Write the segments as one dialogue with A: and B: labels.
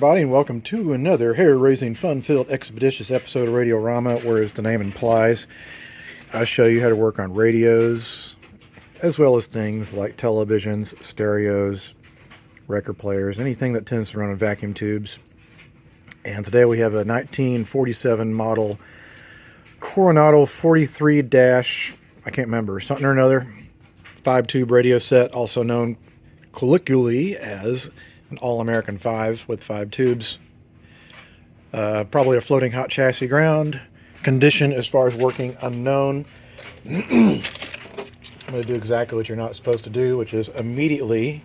A: everybody, and welcome to another hair-raising, fun-filled, expeditious episode of Radiorama, where, as the name implies, I show you how to work on radios, as well as things like televisions, stereos, record players, anything that tends to run on vacuum tubes. And today we have a 1947 model Coronado 43 I can't remember, something or another, 5-tube radio set, also known colloquially as an All-American 5 with 5 tubes. Probably a floating hot chassis ground. Condition as far as working unknown. I'm going to do exactly what you're not supposed to do, which is immediately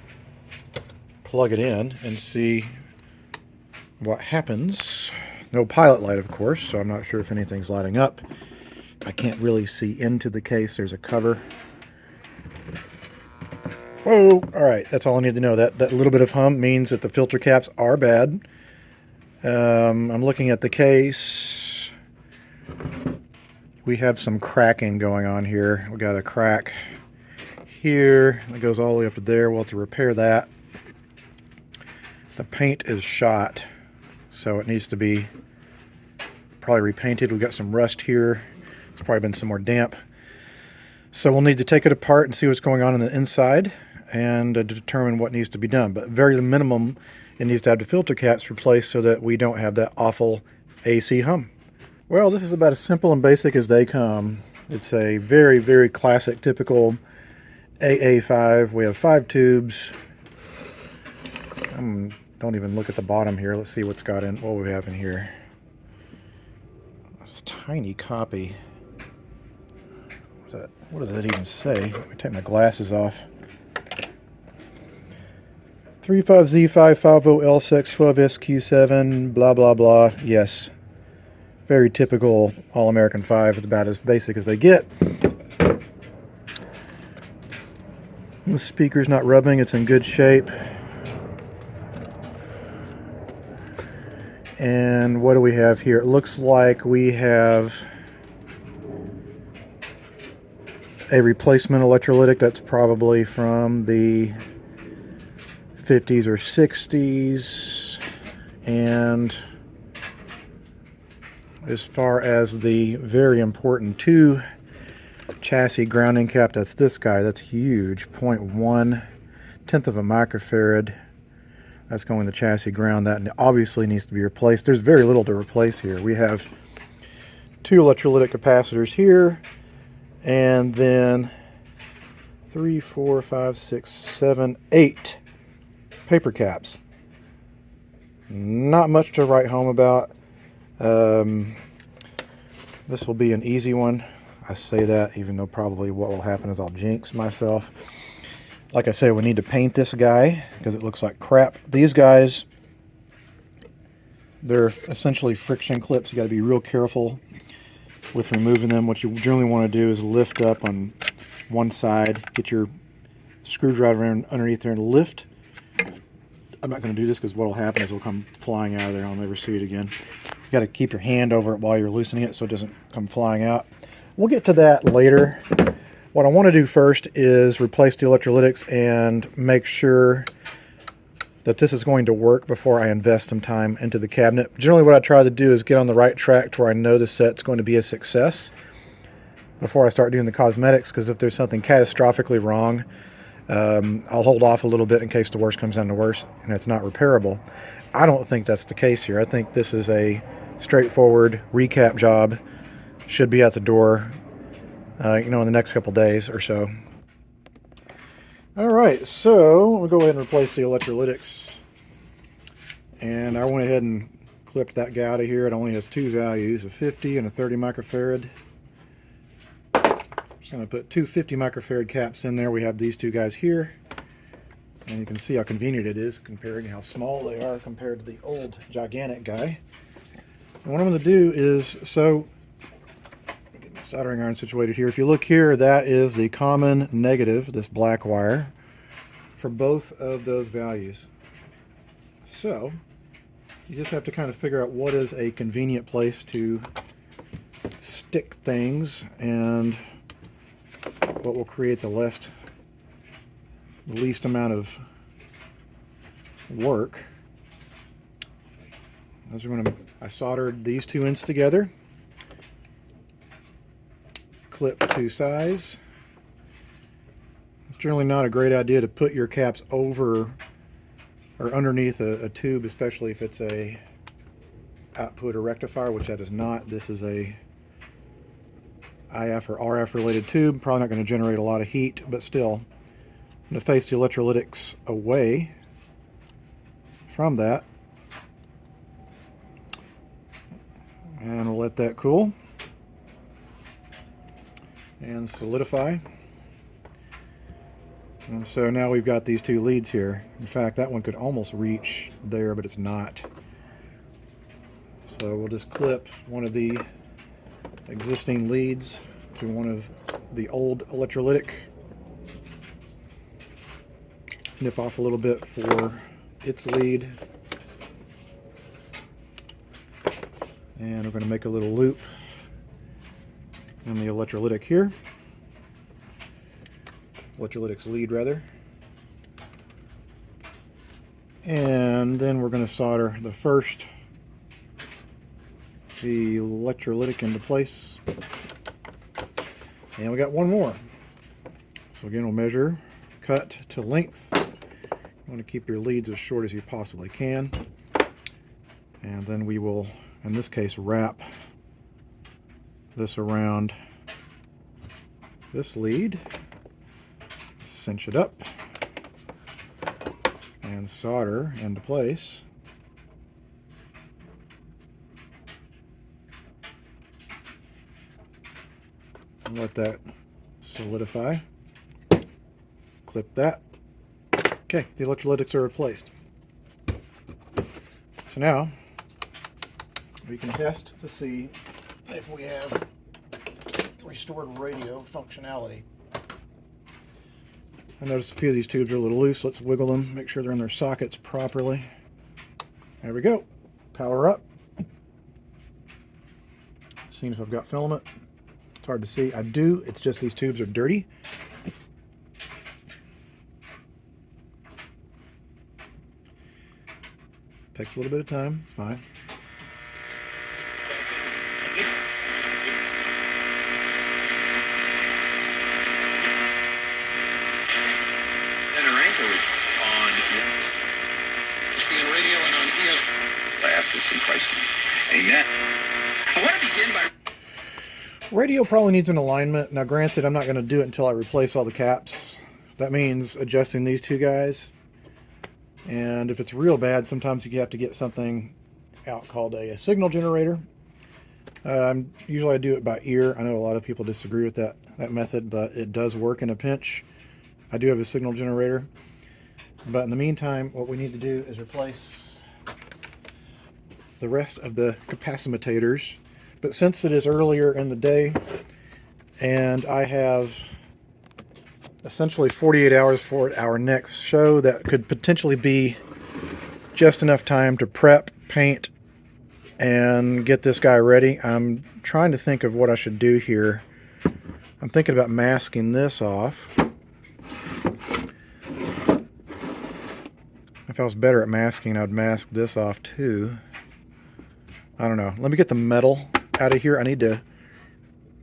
A: plug it in and see what happens. No pilot light, of course, so I'm not sure if anything's lighting up. I can't really see into the case. There's a cover. Whoa! Alright, that's all I need to know. That little bit of hum means that the filter caps are bad. I'm looking at the case. We have some cracking going on here. We got a crack here. It goes all the way up to there. We'll have to repair that. The paint is shot, so it needs to be probably repainted. We've got some rust here. It's probably been some more damp. So we'll need to take it apart and see what's going on the inside and determine what needs to be done. But very minimum, it needs to have the filter caps replaced so that we don't have that awful AC hum. Well, this is about as simple and basic as they come. It's a very, very classic, typical AA5. We have 5 tubes. Don't even look at the bottom here. Let's see what we have in here. It's a tiny copy. What does that even say? Let me take my glasses off. 35Z550L612SQ7, blah, blah, blah. Yes. Very typical All-American 5. It's about as basic as they get. The speaker's not rubbing. It's in good shape. And what do we have here? It looks like we have a replacement electrolytic that's probably from the 50s or 60s. And as far as the very important 2 chassis grounding cap, that's this guy. That's huge, 0.1 tenth of a microfarad. That's going to chassis ground. That obviously needs to be replaced. There's very little to replace here. We have 2 electrolytic capacitors here, and then 3, 4, 5, 6, 7, 8 paper caps. Not much to write home about. This will be an easy one. I say that even though probably what will happen is I'll jinx myself. Like I said, we need to paint this guy because it looks like crap. These guys, they're essentially friction clips. You got to be real careful with removing them. What you generally want to do is lift up on one side, get your screwdriver underneath there and lift. I'm not going to do this because what will happen is it will come flying out of there. I'll never see it again. You got to keep your hand over it while you're loosening it so it doesn't come flying out. We'll get to that later. What I want to do first is replace the electrolytics and make sure that this is going to work before I invest some time into the cabinet. Generally what I try to do is get on the right track to where I know the set's going to be a success before I start doing the cosmetics, because if there's something catastrophically wrong, I'll hold off a little bit in case the worst comes down to worst and it's not repairable. I don't think that's the case here. I think this is a straightforward recap job. Should be out the door, in the next couple days or so. Alright, so we'll go ahead and replace the electrolytics. And I went ahead and clipped that guy out of here. It only has 2 values, a 50 and a 30 microfarad. Just going to put 2 50 microfarad caps in there. We have these 2 guys here. And you can see how convenient it is comparing how small they are compared to the old gigantic guy. And what I'm going to do is, get my soldering iron situated here. If you look here, that is the common negative, this black wire, for both of those values. So you just have to kind of figure out what is a convenient place to stick things and what will create the least amount of work. I soldered these two ends together, clip two sides. It's generally not a great idea to put your caps over or underneath a tube, especially if it's a output or rectifier, which that is not. This is a IF or RF related tube. Probably not going to generate a lot of heat, but still, I'm going to face the electrolytics away from that, and we'll let that cool and solidify. And so now we've got these two leads here. In fact, that one could almost reach there, but it's not. So we'll just clip one of the existing leads to one of the old electrolytic. Nip off a little bit for its lead. And we're going to make a little loop in the electrolytic here. Electrolytic's lead, rather. And then we're going to solder the electrolytic into place. And we got one more. So again, we'll measure, cut to length. You want to keep your leads as short as you possibly can. And then we will, in this case, wrap this around this lead, cinch it up, and solder into place. And let that solidify. Clip that. Okay, the electrolytics are replaced. So now we can test to see if we have restored radio functionality. I noticed a few of these tubes are a little loose. Let's wiggle them, make sure they're in their sockets properly. There we go. Power up. Seeing if I've got filament. It's hard to see. I do. It's just these tubes are dirty. Takes a little bit of time. It's fine. Radio probably needs an alignment. Now granted, I'm not going to do it until I replace all the caps. That means adjusting these two guys. And if it's real bad, sometimes you have to get something out called a signal generator. Usually I do it by ear. I know a lot of people disagree with that method, but it does work in a pinch. I do have a signal generator. But in the meantime, what we need to do is replace the rest of the capacitors. But since it is earlier in the day and I have essentially 48 hours for our next show, that could potentially be just enough time to prep, paint, and get this guy ready. I'm trying to think of what I should do here. I'm thinking about masking this off. If I was better at masking, I'd mask this off too. I don't know. Let me get the metal out of here. I need to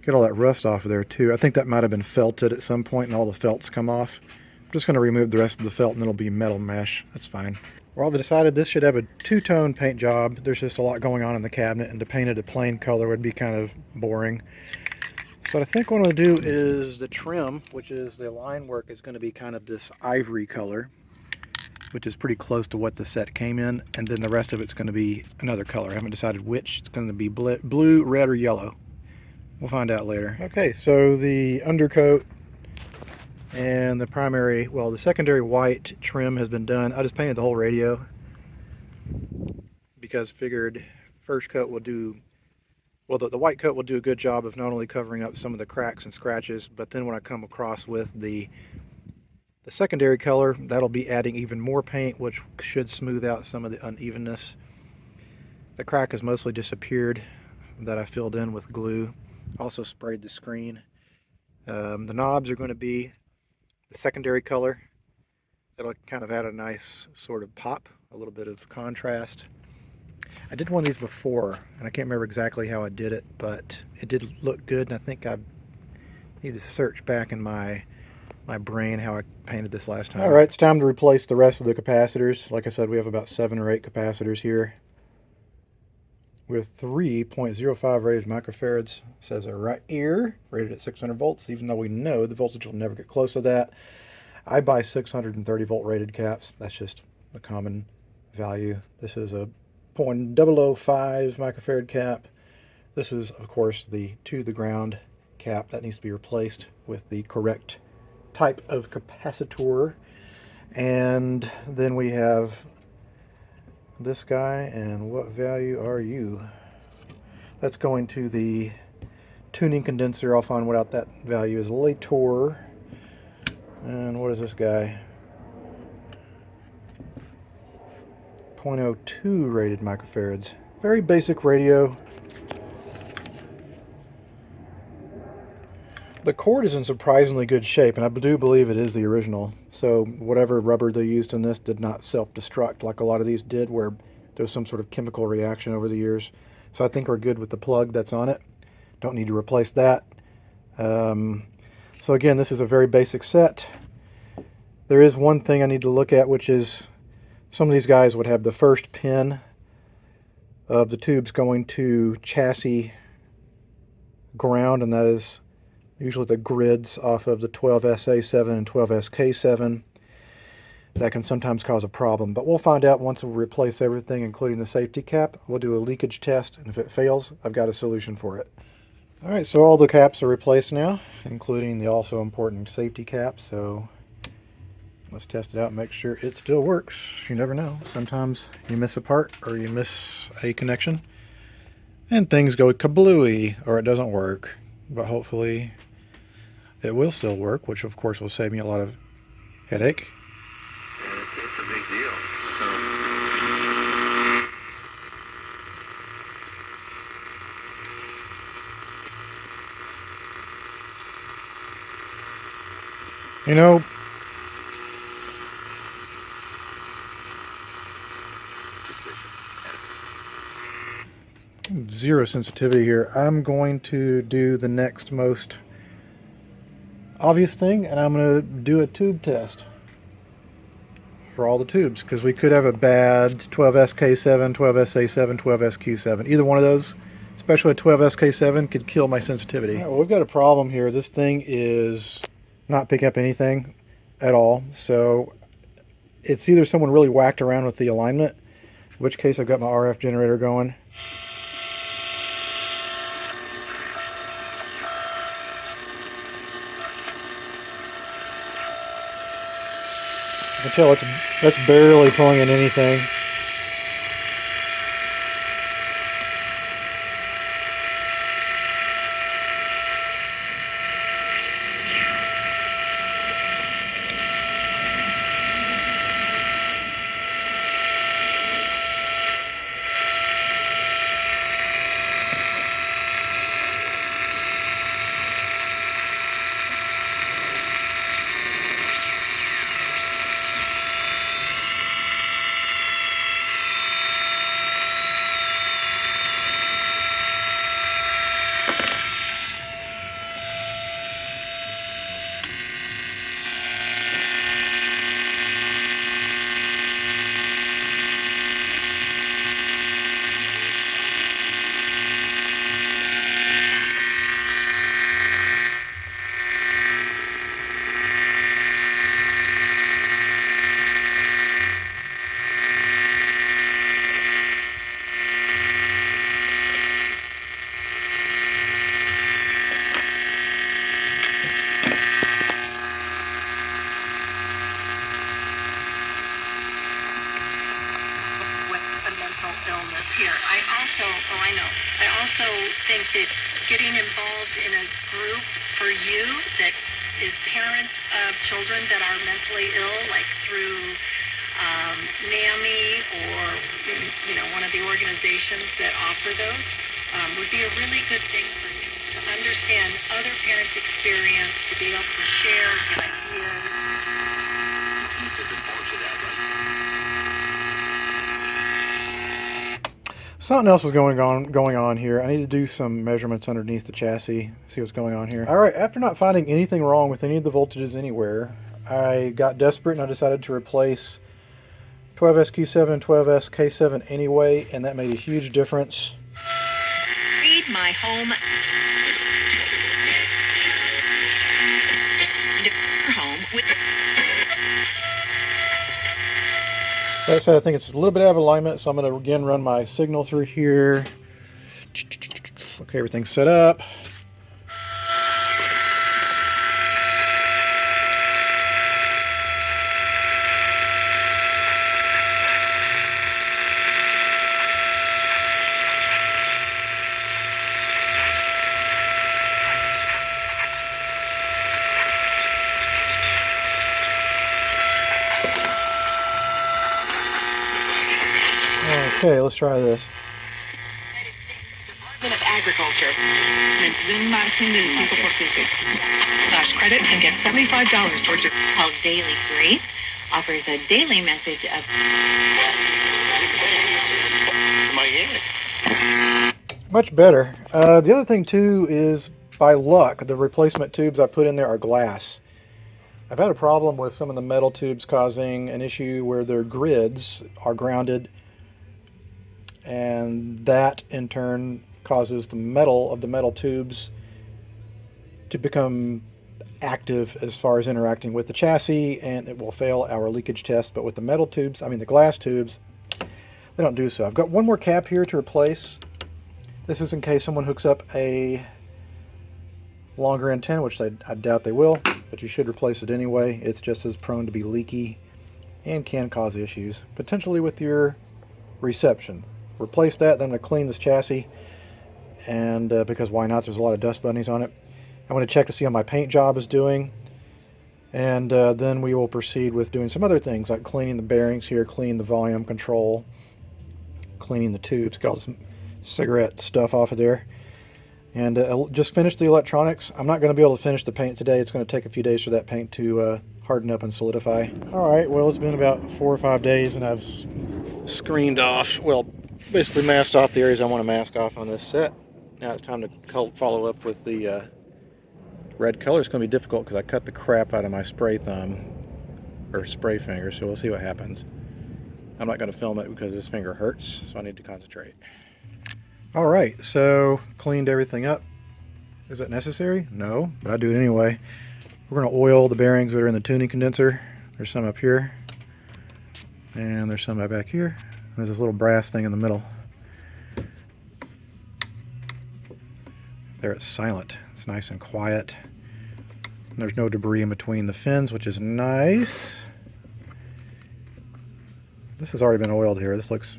A: get all that rust off of there too. I think that might have been felted at some point and all the felts come off. I'm just going to remove the rest of the felt and it'll be metal mesh. That's fine. Well, I've decided this should have a two-tone paint job. There's just a lot going on in the cabinet, and to paint it a plain color would be kind of boring. So I think what I'm going to do is the trim, which is the line work, is going to be kind of this ivory color, which is pretty close to what the set came in, and then the rest of it's going to be another color. I haven't decided which. It's going to be blue, red, or yellow. We'll find out later. Okay, so the undercoat and the primary, well, the secondary white trim has been done. I just painted the whole radio because figured first coat will do, well, the white coat will do a good job of not only covering up some of the cracks and scratches, but then when I come across with the secondary color, that'll be adding even more paint, which should smooth out some of the unevenness. The crack has mostly disappeared that I filled in with glue. Also sprayed the screen. The knobs are going to be the secondary color. That'll kind of add a nice sort of pop, a little bit of contrast. I did one of these before, and I can't remember exactly how I did it, but it did look good, and I think I need to search back in my brain how I painted this last time. All right, it's time to replace the rest of the capacitors. Like I said, we have about 7 or 8 capacitors here. With 3.05 rated microfarads. It says they're right here, rated at 600 volts, even though we know the voltage will never get close to that. I buy 630 volt rated caps. That's just a common value. This is a 0.005 microfarad cap. This is, of course, the to the ground cap that needs to be replaced with the correct type of capacitor. And then we have this guy, and what value are you? That's going to the tuning condenser. I'll find what out that value is later. And what is this guy? 0.02 rated microfarads. Very basic radio. The cord is in surprisingly good shape, and I do believe it is the original. So whatever rubber they used in this did not self-destruct like a lot of these did, where there was some sort of chemical reaction over the years. So I think we're good with the plug that's on it. Don't need to replace that. So again, this is a very basic set. There is one thing I need to look at, which is some of these guys would have the first pin of the tubes going to chassis ground, and that is usually the grids off of the 12SA7 and 12SK7. That can sometimes cause a problem, but we'll find out once we replace everything, including the safety cap. We'll do a leakage test, and if it fails, I've got a solution for it. All right, so all the caps are replaced now, including the also important safety cap. So let's test it out and make sure it still works. You never know. Sometimes you miss a part or you miss a connection and things go kablooey or it doesn't work. But hopefully it will still work, which of course will save me a lot of headache.
B: Yeah, it's a big deal. So
A: you know, zero sensitivity here. I'm going to do the next most obvious thing, and I'm going to do a tube test for all the tubes, because we could have a bad 12SK7, 12SA7, 12SQ7. Either one of those, especially a 12SK7, could kill my sensitivity. All right, well, we've got a problem here. This thing is not picking up anything at all. So it's either someone really whacked around with the alignment, in which case I've got my RF generator going. I can tell that's barely pulling in anything.
C: I also think that getting involved in a group for you that is parents of children that are mentally ill, like through NAMI or one of the organizations that offer those, would be a really good thing for you to understand other parents' experience, to be able to share, get ideas.
A: Something else is going on here. I need to do some measurements underneath the chassis, see what's going on here. All right, after not finding anything wrong with any of the voltages anywhere, I got desperate and I decided to replace 12SQ7 and 12SK7 anyway, and that made a huge difference.
C: Read my home. With
A: That said, I think it's a little bit out of alignment, so I'm going to again run my signal through here. Okay, everything's set up. Okay, let's try this.
C: Department of Agriculture. /credit and get $75 towards your called Daily Grace offers a daily message of
A: Much better. The other thing too is, by luck, the replacement tubes I put in there are glass. I've had a problem with some of the metal tubes causing an issue where their grids are grounded, and that in turn causes the metal of the metal tubes to become active as far as interacting with the chassis, and it will fail our leakage test. But with the metal tubes, I mean the glass tubes, they don't do so. I've got one more cap here to replace. This is in case someone hooks up a longer antenna, which I doubt they will, but you should replace it anyway. It's just as prone to be leaky and can cause issues, potentially with your reception. Replace that, then I'm going to clean this chassis, and because why not, there's a lot of dust bunnies on it. I'm going to check to see how my paint job is doing, and then we will proceed with doing some other things like cleaning the bearings here, cleaning the volume control, cleaning the tubes, get all this cigarette stuff off of there, and just finish the electronics. I'm not going to be able to finish the paint today. It's going to take a few days for that paint to harden up and solidify. Alright, well, it's been about 4 or 5 days and I've screened off, well, basically masked off the areas I want to mask off on this set. Now it's time to follow up with the red color. It's going to be difficult because I cut the crap out of my spray thumb, or spray finger, so we'll see what happens. I'm not going to film it because this finger hurts, so I need to concentrate. Alright, so cleaned everything up. Is it necessary? No, but I do it anyway. We're going to oil the bearings that are in the tuning condenser. There's some up here, and there's some back here. There's this little brass thing in the middle. There it's silent. It's nice and quiet. And there's no debris in between the fins, which is nice. This has already been oiled here. This looks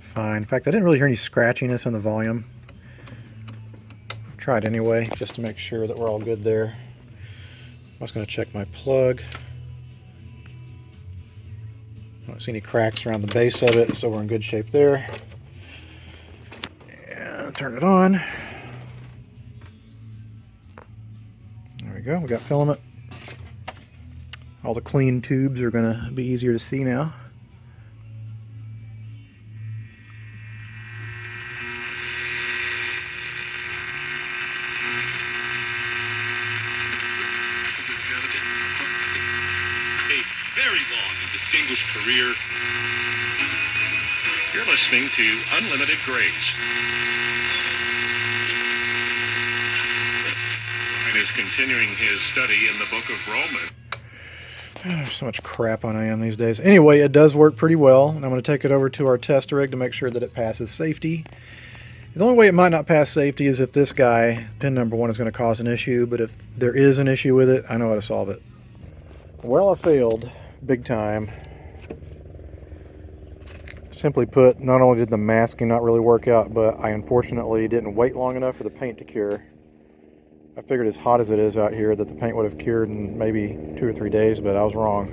A: fine. In fact, I didn't really hear any scratchiness in the volume. Try it anyway, just to make sure that we're all good there. I was going to check my plug. I don't see any cracks around the base of it, so we're in good shape there. And turn it on. There we go, we got filament. All the clean tubes are going to be easier to see now.
D: Very long and distinguished career. You're listening to Unlimited Grace. Ryan is continuing his study in the book of Romans.
A: There's so much crap on AM these days. Anyway, it does work pretty well, and I'm going to take it over to our test rig to make sure that it passes safety. The only way it might not pass safety is if this guy, pin number 1, is going to cause an issue, but if there is an issue with it, I know how to solve it. Well, I failed big time. Simply put, not only did the masking not really work out, but I unfortunately didn't wait long enough for the paint to cure. I figured, as hot as it is out here, that the paint would have cured in maybe 2 or 3 days, but I was wrong.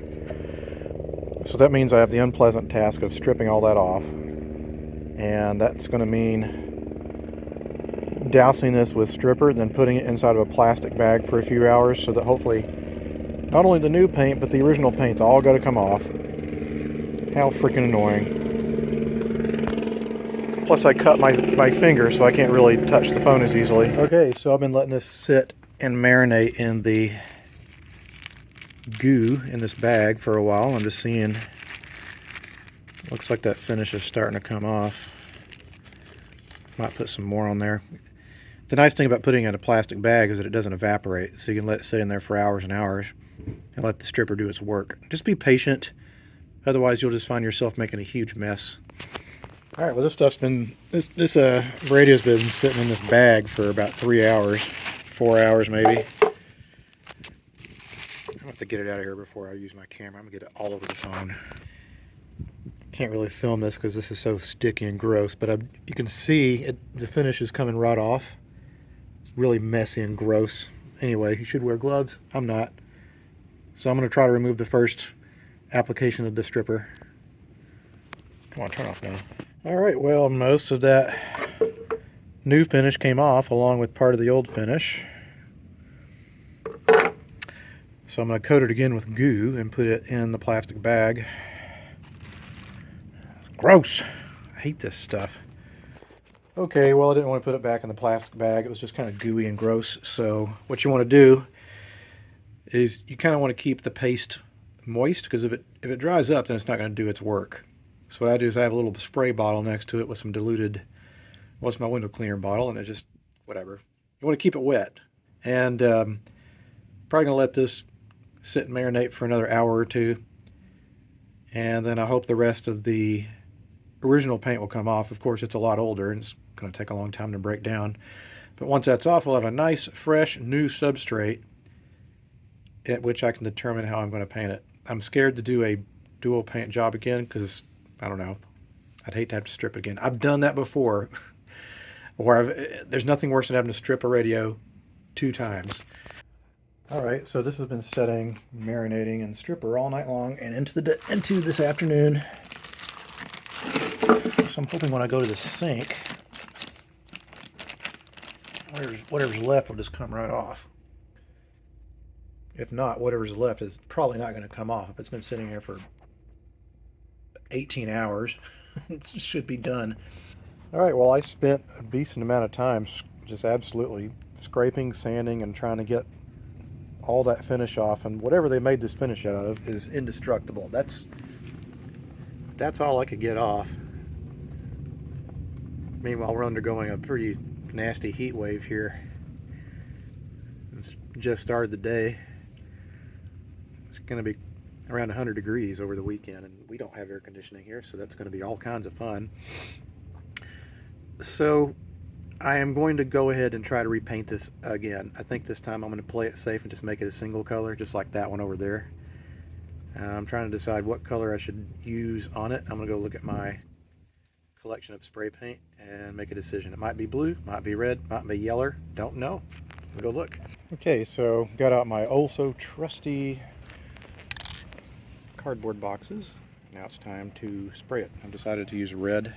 A: So that means I have the unpleasant task of stripping all that off, and that's going to mean dousing this with stripper and then putting it inside of a plastic bag for a few hours, so that hopefully not only the new paint, but the original paint's all got to come off. How freaking annoying. Plus I cut my finger, so I can't really touch the phone as easily. Okay, so I've been letting this sit and marinate in the goo in this bag for a while. I'm just seeing, looks like that finish is starting to come off. Might put some more on there. The nice thing about putting it in a plastic bag is that it doesn't evaporate, so you can let it sit in there for hours and hours and let the stripper do its work. Just be patient, otherwise you'll just find yourself making a huge mess. Alright, well this stuff's been, this radio's been sitting in this bag for about 3 hours, 4 hours maybe. I'm gonna have to get it out of here before I use my camera. I'm gonna get it all over the phone. Can't really film this because this is so sticky and gross, but you can see the finish is coming right off. It's really messy and gross. Anyway, you should wear gloves. I'm not. So I'm gonna try to remove the first application of the stripper. Come on, turn off now. Alright, well, most of that new finish came off along with part of the old finish. So I'm going to coat it again with goo and put it in the plastic bag. It's gross. I hate this stuff. Okay, well I didn't want to put it back in the plastic bag. It was just kind of gooey and gross. So what you want to do is you kind of want to keep the paste moist, because if it dries up, then it's not going to do its work. So what I do is I have a little spray bottle next to it with some diluted, well, it's my window cleaner bottle, and it just, whatever. You want to keep it wet. And probably going to let this sit and marinate for another hour or two. And then I hope the rest of the original paint will come off. Of course, it's a lot older, and it's going to take a long time to break down. But once that's off, we'll have a nice, fresh, new substrate at which I can determine how I'm going to paint it. I'm scared to do a dual paint job again because, I don't know, I'd hate to have to strip again. I've done that before, where there's nothing worse than having to strip a radio 2 times. Alright, so this has been setting, marinating, and stripper all night long and into this afternoon. So I'm hoping when I go to the sink, whatever's left will just come right off. If not, whatever's left is probably not going to come off. If it's been sitting here for 18 hours, it should be done. Alright, well I spent a decent amount of time just absolutely scraping, sanding, and trying to get all that finish off, and whatever they made this finish out of is indestructible. That's all I could get off. Meanwhile, we're undergoing a pretty nasty heat wave here. It's just started the day. It's going to be around 100 degrees over the weekend, and we don't have air conditioning here, so that's going to be all kinds of fun. So I am going to go ahead and try to repaint this again. I think this time I'm going to play it safe and just make it a single color, just like that one over there. I'm trying to decide what color I should use on it. I'm going to go look at my collection of spray paint and make a decision. It might be blue, might be red, might be yellow, don't know. We'll go look. Okay, so got out my also trusty cardboard boxes. Now it's time to spray it. I've decided to use red.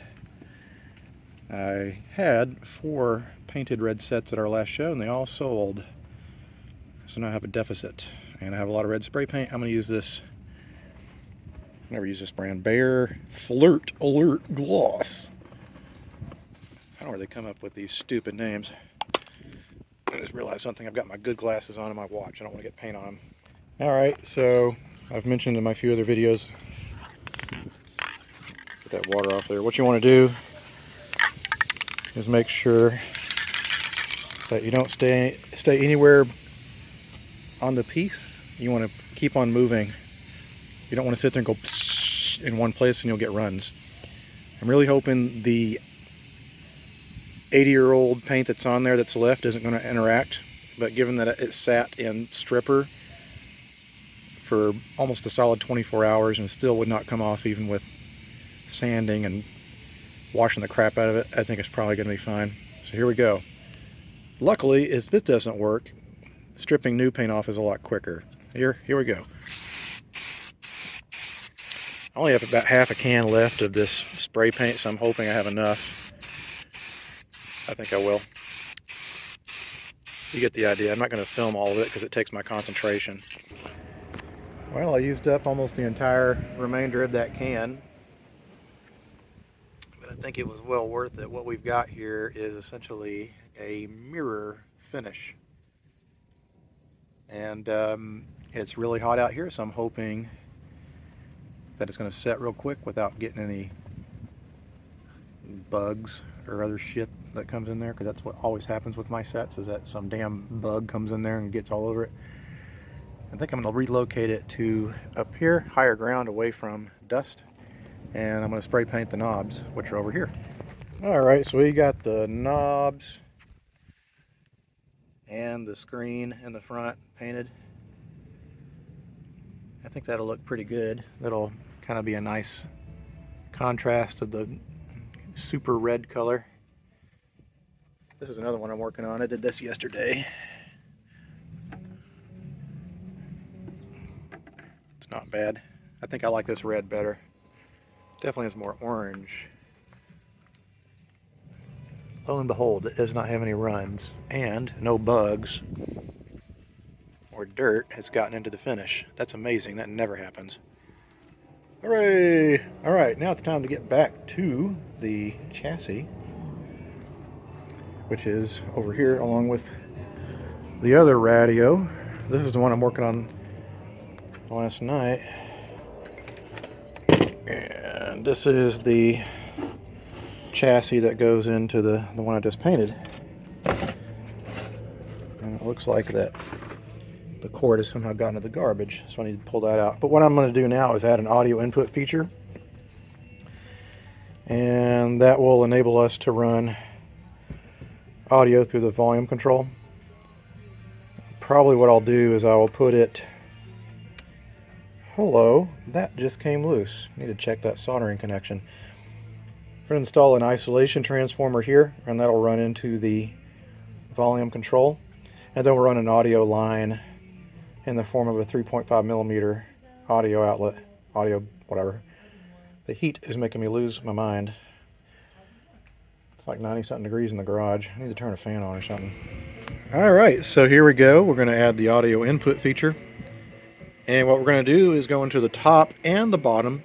A: I had 4 painted red sets at our last show and they all sold. So now I have a deficit. And I have a lot of red spray paint. I'm going to use this. I never use this brand. Bear Flirt Alert Gloss. I don't know where they come up with these stupid names. I just realized something. I've got my good glasses on and my watch. I don't want to get paint on them. Alright, so I've mentioned in my few other videos. Get that water off there. What you want to do is make sure that you don't stay anywhere on the piece. You want to keep on moving. You don't want to sit there and go in one place and you'll get runs. I'm really hoping the 80-year-old paint that's on there that's left isn't going to interact, but given that it sat in stripper for almost a solid 24 hours and still would not come off even with sanding and washing the crap out of it, I think it's probably going to be fine. So here we go. Luckily, if this doesn't work, stripping new paint off is a lot quicker. Here we go. I only have about half a can left of this spray paint, so I'm hoping I have enough. I think I will. You get the idea. I'm not going to film all of it because it takes my concentration. Well, I used up almost the entire remainder of that can. think it was well worth it. What we've got here is essentially a mirror finish. And it's really hot out here, so I'm hoping that it's going to set real quick without getting any bugs or other shit that comes in there, because that's what always happens with my sets, is that some damn bug comes in there and gets all over it. I think I'm going to relocate it to up here, higher ground, away from dust, and I'm going to spray paint the knobs, which are over here. Alright, so we got the knobs and the screen in the front painted. I think that'll look pretty good. That'll kind of be a nice contrast to the super red color. This is another one I'm working on. I did this yesterday. It's not bad. I think I like this red better. Definitely has more orange. Lo and behold, it does not have any runs, and no bugs or dirt has gotten into the finish. That's amazing. That never happens. Hooray! Alright, now it's time to get back to the chassis, which is over here along with the other radio. This is the one I'm working on last night. And this is the chassis that goes into the one I just painted. And it looks like that the cord has somehow gotten to the garbage, so I need to pull that out. But what I'm going to do now is add an audio input feature, and that will enable us to run audio through the volume control. Probably what I'll do is I will put it... Hello, that just came loose. Need to check that soldering connection. We're going to install an isolation transformer here, and that'll run into the volume control. And then we'll run an audio line in the form of a 3.5 millimeter audio outlet, audio whatever. The heat is making me lose my mind. It's like 90-something degrees in the garage. I need to turn a fan on or something. Alright, so here we go. We're going to add the audio input feature. And what we're going to do is go into the top and the bottom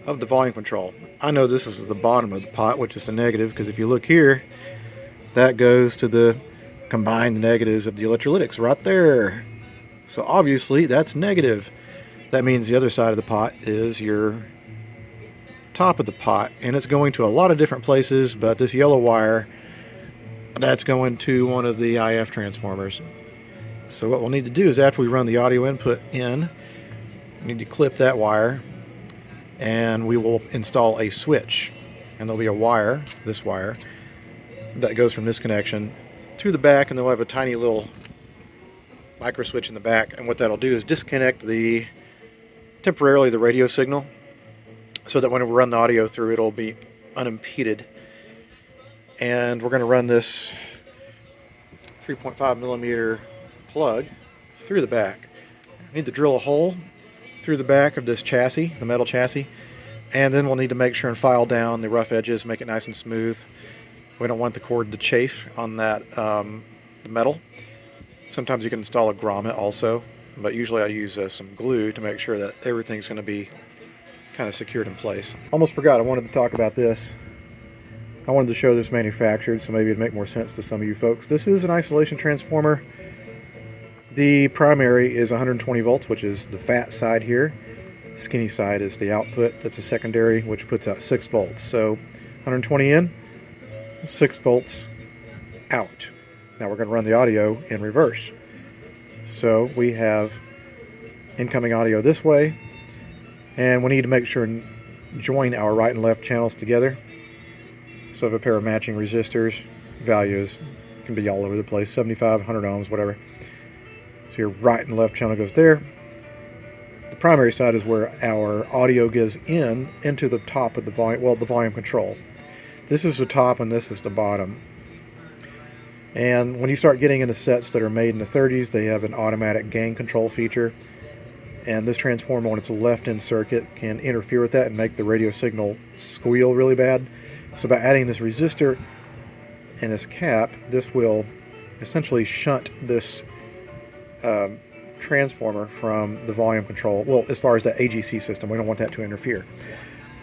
A: of the volume control. I know this is the bottom of the pot, which is the negative, because if you look here, that goes to the combined negatives of the electrolytics right there. So obviously that's negative. That means the other side of the pot is your top of the pot, and it's going to a lot of different places, but this yellow wire, that's going to one of the IF transformers. So what we'll need to do is, after we run the audio input in, we need to clip that wire, and we will install a switch, and there'll be a wire, this wire, that goes from this connection to the back, and they'll have a tiny little micro switch in the back, and what that'll do is disconnect temporarily the radio signal, so that when we run the audio through, it'll be unimpeded. And we're going to run this 3.5 millimeter plug through the back. I need to drill a hole through the back of this chassis, the metal chassis, and then we'll need to make sure and file down the rough edges, make it nice and smooth. We don't want the cord to chafe on that the metal. Sometimes you can install a grommet also, but usually I use some glue to make sure that everything's going to be kind of secured in place. Almost forgot, I wanted to talk about this. I wanted to show this manufactured, so maybe it'd make more sense to some of you folks. This is an isolation transformer. The primary is 120 volts, which is the fat side here. Skinny side is the output. That's a secondary, which puts out 6 volts. So 120 in, 6 volts out. Now we're going to run the audio in reverse. So we have incoming audio this way, and we need to make sure and join our right and left channels together. So I have a pair of matching resistors. Values can be all over the place, 75, 100 ohms, whatever. So your right and left channel goes there. The primary side is where our audio goes into the top of the volume, well, the volume control. This is the top and this is the bottom. And when you start getting into sets that are made in the 30s, they have an automatic gain control feature. And this transformer, when it's a left-in circuit, can interfere with that and make the radio signal squeal really bad. So by adding this resistor and this cap, this will essentially shunt this transformer from the volume control. Well, as far as the AGC system, we don't want that to interfere.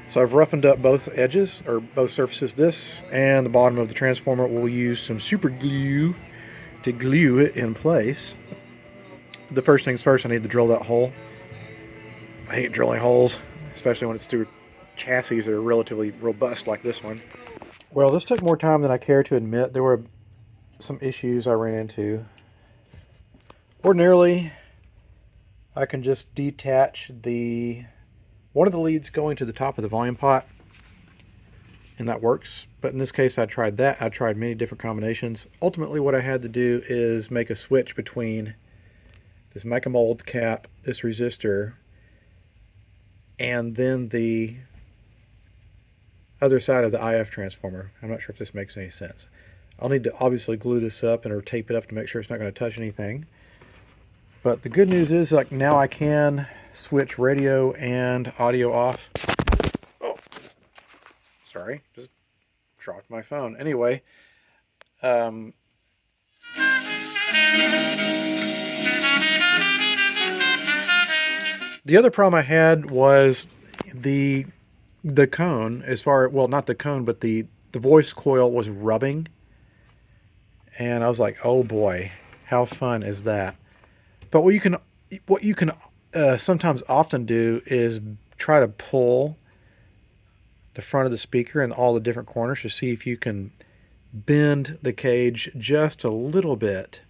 A: So I've roughened up both edges, or both surfaces. This and the bottom of the transformer. We'll use some super glue to glue it in place. The first things first, I need to drill that hole. I hate drilling holes, especially when it's through chassis that are relatively robust like this one. Well, this took more time than I care to admit. There were some issues I ran into. Ordinarily, I can just detach one of the leads going to the top of the volume pot, and that works. But in this case, I tried that. I tried many different combinations. Ultimately, what I had to do is make a switch between this mica mold cap, this resistor, and then the other side of the IF transformer. I'm not sure if this makes any sense. I'll need to obviously glue this up or tape it up to make sure it's not going to touch anything. But the good news is, like, now I can switch radio and audio off. Oh, sorry, just dropped my phone. Anyway, the other problem I had was the cone, well, not the cone, but the voice coil was rubbing. And I was like, oh boy, how fun is that? But what you can sometimes often do is try to pull the front of the speaker in all the different corners to see if you can bend the cage just a little bit,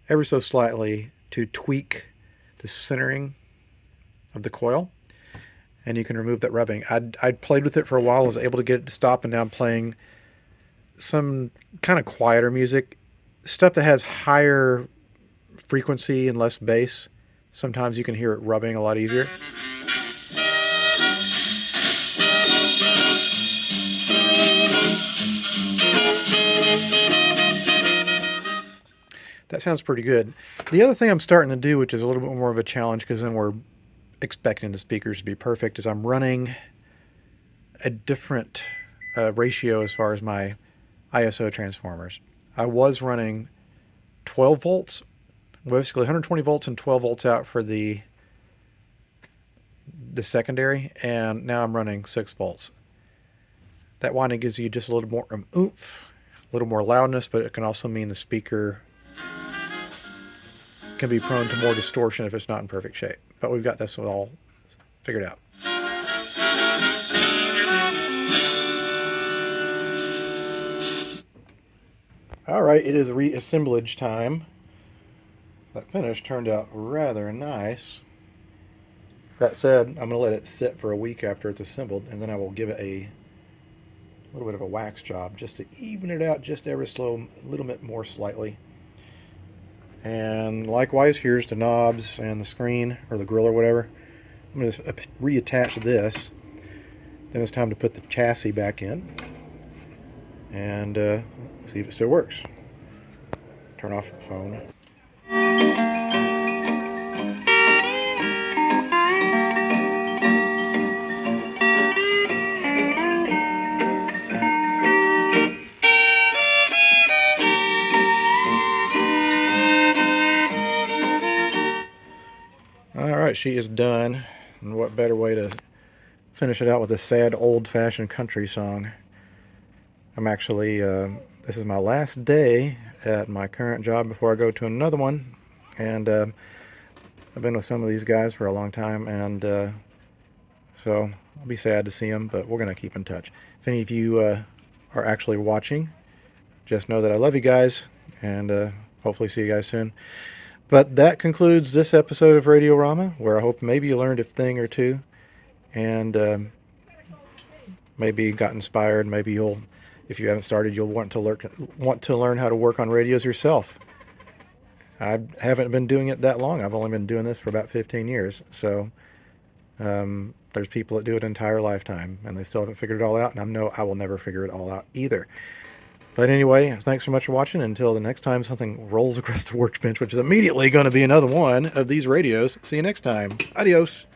A: ever so slightly, to tweak the centering of the coil, and you can remove that rubbing. I'd played with it for a while, was able to get it to stop, and now I'm playing some kind of quieter music, stuff that has higher frequency and less bass. Sometimes you can hear it rubbing a lot easier. That sounds pretty good. The other thing I'm starting to do, which is a little bit more of a challenge, because then we're expecting the speakers to be perfect, is I'm running a different ratio as far as my ISO transformers. I was running 12 volts, basically 120 volts and 12 volts out for the secondary, and now I'm running 6 volts. That winding gives you just a little more oomph, a little more loudness, but it can also mean the speaker can be prone to more distortion if it's not in perfect shape. But we've got this all figured out. All right, it is reassemblage time. That finish turned out rather nice. That said, I'm going to let it sit for a week after it's assembled, and then I will give it a little bit of a wax job just to even it out just ever so a little bit more slightly. And likewise, here's the knobs and the screen, or the grill or whatever. I'm going to reattach this. Then it's time to put the chassis back in and see if it still works. Turn off the phone. Alright, she is done. And what better way to finish it out with a sad old-fashioned country song. I'm actually, this is my last day at my current job before I go to another one. And I've been with some of these guys for a long time, and so I'll be sad to see them, but we're going to keep in touch. If any of you are actually watching, just know that I love you guys, and hopefully see you guys soon. But that concludes this episode of Radiorama, where I hope maybe you learned a thing or two, and maybe got inspired. Maybe you'll, if you haven't started, you'll want to learn how to work on radios yourself. I haven't been doing it that long. I've only been doing this for about 15 years. So there's people that do it an entire lifetime, and they still haven't figured it all out. And I know I will never figure it all out either. But anyway, thanks so much for watching. Until the next time something rolls across the workbench, which is immediately going to be another one of these radios. See you next time. Adios.